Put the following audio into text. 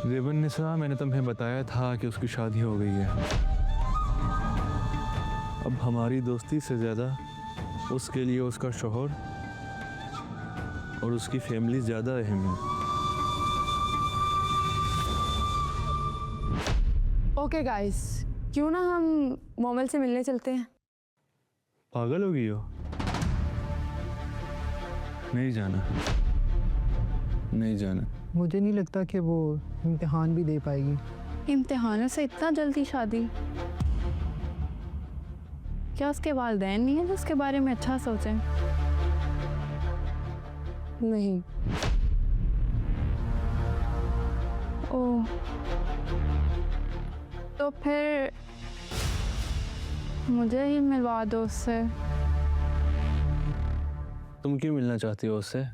Ribbon निसा, मैंने तुम्हें बताया था कि उसकी शादी हो गई है। अब हमारी दोस्ती से ज़्यादा उसके लिए उसका शौहर और उसकी फैमिली ज़्यादा अहम है। ओके गाइस, क्यों ना हम मोमल से मिलने चलते हैं। पागल हो गई हो? नहीं जाना, नहीं जाना। मुझे नहीं लगता कि वो इम्तिहान भी दे पाएगी। इम्तिहानों से इतना जल्दी शादी? क्या उसके वालिदैन नहीं है जो उसके बारे में अच्छा सोचें? नहीं। ओह, तो फिर मुझे ही मिलवा दो उससे। तुम क्यों मिलना चाहती हो उससे?